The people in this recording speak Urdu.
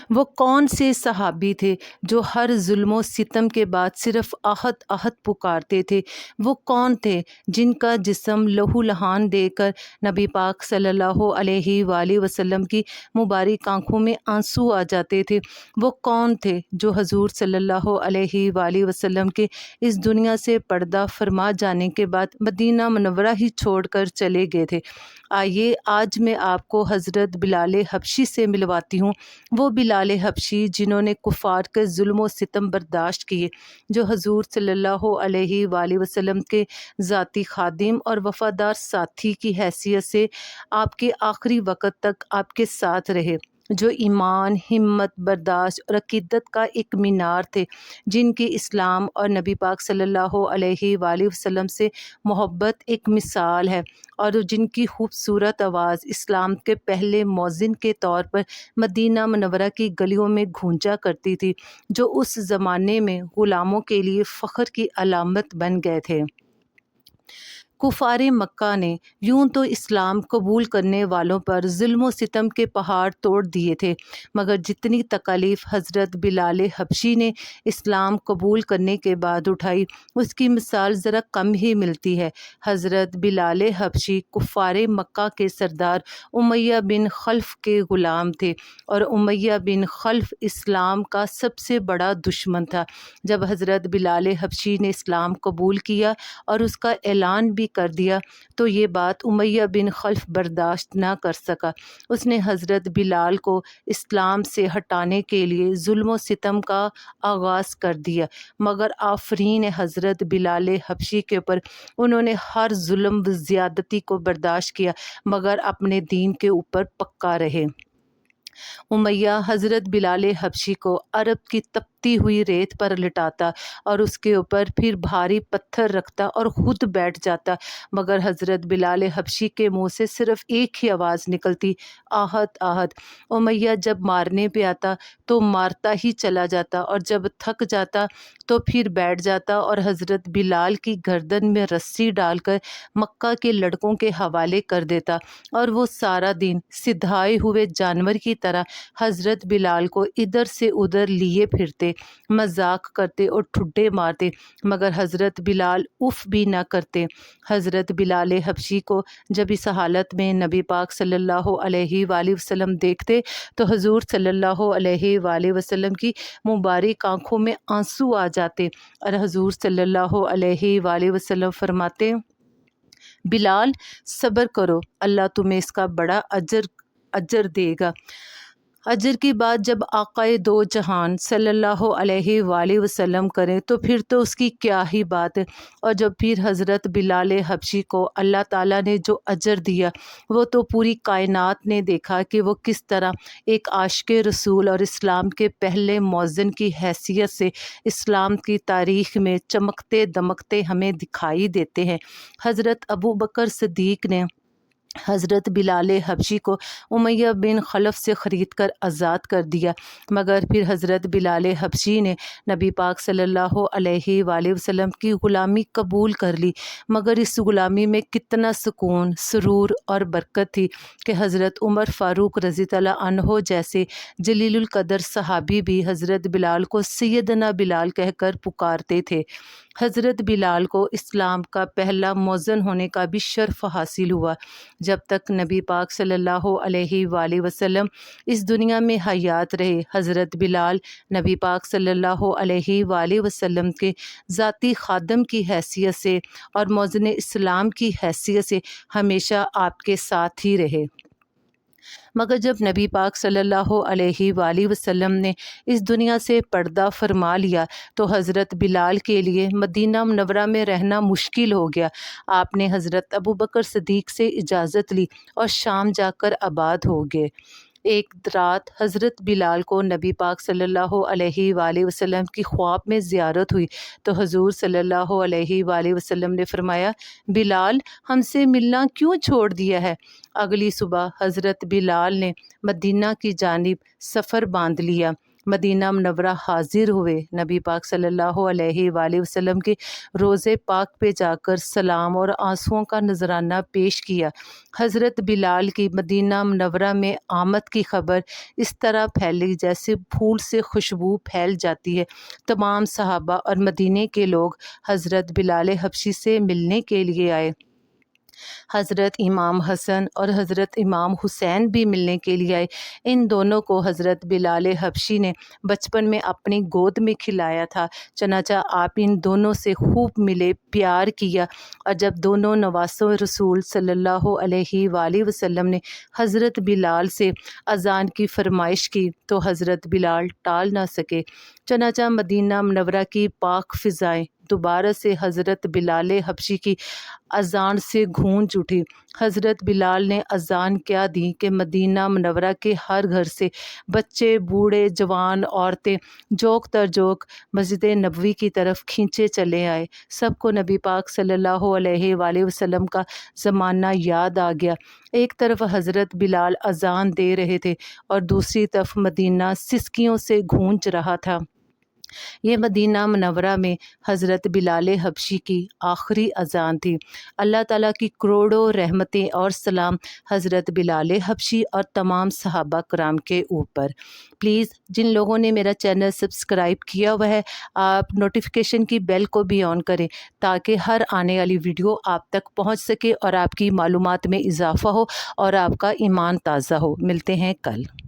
وہ کون سے صحابی تھے جو ہر ظلم و ستم کے بعد صرف احد احد پکارتے تھے؟ وہ کون تھے جن کا جسم لہو لہان دے کر نبی پاک صلی اللہ علیہ وآلہ وسلم کی مبارک آنکھوں میں آنسو آ جاتے تھے؟ وہ کون تھے جو حضور صلی اللہ علیہ وآلہ وسلم کے اس دنیا سے پردہ فرما جانے کے بعد مدینہ منورہ ہی چھوڑ کر چلے گئے تھے؟ آئیے آج میں آپ کو حضرت بلال حبشی سے ملواتی ہوں، وہ بلال حبشی جنہوں نے کفار کے ظلم و ستم برداشت کیے، جو حضور صلی اللہ علیہ وآلہ وسلم کے ذاتی خادم اور وفادار ساتھی کی حیثیت سے آپ کے آخری وقت تک آپ کے ساتھ رہے، جو ایمان، ہمت، برداشت اور عقیدت کا ایک مینار تھے، جن کی اسلام اور نبی پاک صلی اللہ علیہ وآلہ وسلم سے محبت ایک مثال ہے، اور جن کی خوبصورت آواز اسلام کے پہلے مؤذن کے طور پر مدینہ منورہ کی گلیوں میں گونجا کرتی تھی، جو اس زمانے میں غلاموں کے لیے فخر کی علامت بن گئے تھے۔ کفار مکہ نے یوں تو اسلام قبول کرنے والوں پر ظلم و ستم کے پہاڑ توڑ دیے تھے، مگر جتنی تکالیف حضرت بلال حبشی نے اسلام قبول کرنے کے بعد اٹھائی، اس کی مثال ذرا کم ہی ملتی ہے۔ حضرت بلال حبشی کفار مکہ کے سردار امیہ بن خلف کے غلام تھے، اور امیہ بن خلف اسلام کا سب سے بڑا دشمن تھا۔ جب حضرت بلال حبشی نے اسلام قبول کیا اور اس کا اعلان بھی کر دیا تو یہ بات امیہ بن خلف برداشت نہ کر سکا۔ اس نے حضرت بلال کو اسلام سے ہٹانے کے لیے ظلم و ستم کا آغاز کر دیا، مگر آفرین حضرت بلال حبشی کے اوپر، انہوں نے ہر ظلم و زیادتی کو برداشت کیا مگر اپنے دین کے اوپر پکا رہے۔ امیہ حضرت بلال حبشی کو عرب کی تپتی ہوئی ریت پر لٹاتا اور اس کے اوپر پھر بھاری پتھر رکھتا اور خود بیٹھ جاتا، مگر حضرت بلال حبشی کے منہ سے صرف ایک ہی آواز نکلتی، آہت آہت۔ امیہ جب مارنے پہ آتا تو مارتا ہی چلا جاتا، اور جب تھک جاتا تو پھر بیٹھ جاتا اور حضرت بلال کی گردن میں رسی ڈال کر مکہ کے لڑکوں کے حوالے کر دیتا، اور وہ سارا دن سدھائے ہوئے جانور کی طرح حضرت بلال کو ادھر سے ادھر لیے پھرتے، مذاق کرتے اور ٹھڈے مارتے، مگر حضرت بلال اف بھی نہ کرتے۔ حضرت بلال حبشی کو جب اس حالت میں نبی پاک صلی اللہ علیہ وآلہ وسلم دیکھتے تو حضور صلی اللہ علیہ وآلہ وسلم کی مبارک آنکھوں میں آنسو آ جاتے، اور حضور صلی اللہ علیہ وآلہ وسلم فرماتے، بلال صبر کرو، اللہ تمہیں اس کا بڑا اجر دے گا۔ اجر کی بات جب آقائے دو جہان صلی اللہ علیہ وآلہ وسلم کریں تو پھر تو اس کی کیا ہی بات ہے۔ اور جب پھر حضرت بلال حبشی کو اللہ تعالیٰ نے جو اجر دیا، وہ تو پوری کائنات نے دیکھا کہ وہ کس طرح ایک عاشق رسول اور اسلام کے پہلے مؤذن کی حیثیت سے اسلام کی تاریخ میں چمکتے دمکتے ہمیں دکھائی دیتے ہیں۔ حضرت ابوبکر صدیق نے حضرت بلال حبشی کو امیہ بن خلف سے خرید کر آزاد کر دیا، مگر پھر حضرت بلال حبشی نے نبی پاک صلی اللہ علیہ وآلہ وسلم کی غلامی قبول کر لی، مگر اس غلامی میں کتنا سکون، سرور اور برکت تھی کہ حضرت عمر فاروق رضی اللہ عنہ جیسے جلیل القدر صحابی بھی حضرت بلال کو سیدنا بلال کہہ کر پکارتے تھے۔ حضرت بلال کو اسلام کا پہلا مؤذن ہونے کا بھی شرف حاصل ہوا۔ جب تک نبی پاک صلی اللہ علیہ وآلہ وسلم اس دنیا میں حیات رہے، حضرت بلال نبی پاک صلی اللہ علیہ وآلہ وسلم کے ذاتی خادم کی حیثیت سے اور مؤذن اسلام کی حیثیت سے ہمیشہ آپ کے ساتھ ہی رہے، مگر جب نبی پاک صلی اللہ علیہ وآلہ وسلم نے اس دنیا سے پردہ فرما لیا تو حضرت بلال کے لیے مدینہ منورہ میں رہنا مشکل ہو گیا۔ آپ نے حضرت ابوبکر صدیق سے اجازت لی اور شام جا کر آباد ہو گئے۔ ایک رات حضرت بلال کو نبی پاک صلی اللہ علیہ وآلہ وسلم کی خواب میں زیارت ہوئی تو حضور صلی اللہ علیہ وآلہ وسلم نے فرمایا، بلال ہم سے ملنا کیوں چھوڑ دیا ہے؟ اگلی صبح حضرت بلال نے مدینہ کی جانب سفر باندھ لیا۔ مدینہ منورہ حاضر ہوئے، نبی پاک صلی اللہ علیہ وآلہ وسلم کے روضے پاک پہ جا کر سلام اور آنسوؤں کا نذرانہ پیش کیا۔ حضرت بلال کی مدینہ منورہ میں آمد کی خبر اس طرح پھیلی جیسے پھول سے خوشبو پھیل جاتی ہے۔ تمام صحابہ اور مدینے کے لوگ حضرت بلال حبشی سے ملنے کے لیے آئے۔ حضرت امام حسن اور حضرت امام حسین بھی ملنے کے لیے آئے۔ ان دونوں کو حضرت بلال حبشی نے بچپن میں اپنی گود میں کھلایا تھا، چنانچہ آپ ان دونوں سے خوب ملے، پیار کیا، اور جب دونوں نواسوں رسول صلی اللہ علیہ وآلہ وسلم نے حضرت بلال سے اذان کی فرمائش کی تو حضرت بلال ٹال نہ سکے، چنانچہ مدینہ منورہ کی پاک فضائیں دوبارہ سے حضرت بلال حبشی کی اذان سے گونج اٹھی۔ حضرت بلال نے اذان کیا دی کہ مدینہ منورہ کے ہر گھر سے بچے، بوڑھے، جوان، عورتیں جوک تر جوک مسجد نبوی کی طرف کھینچے چلے آئے۔ سب کو نبی پاک صلی اللہ علیہ وآلہ وسلم کا زمانہ یاد آ گیا۔ ایک طرف حضرت بلال اذان دے رہے تھے اور دوسری طرف مدینہ سسکیوں سے گونج رہا تھا۔ یہ مدینہ منورہ میں حضرت بلال حبشی کی آخری اذان تھی۔ اللہ تعالیٰ کی کروڑوں رحمتیں اور سلام حضرت بلال حبشی اور تمام صحابہ کرام کے اوپر۔ پلیز جن لوگوں نے میرا چینل سبسکرائب کیا ہوا ہے، آپ نوٹیفیکیشن کی بیل کو بھی آن کریں تاکہ ہر آنے والی ویڈیو آپ تک پہنچ سکے اور آپ کی معلومات میں اضافہ ہو اور آپ کا ایمان تازہ ہو۔ ملتے ہیں کل۔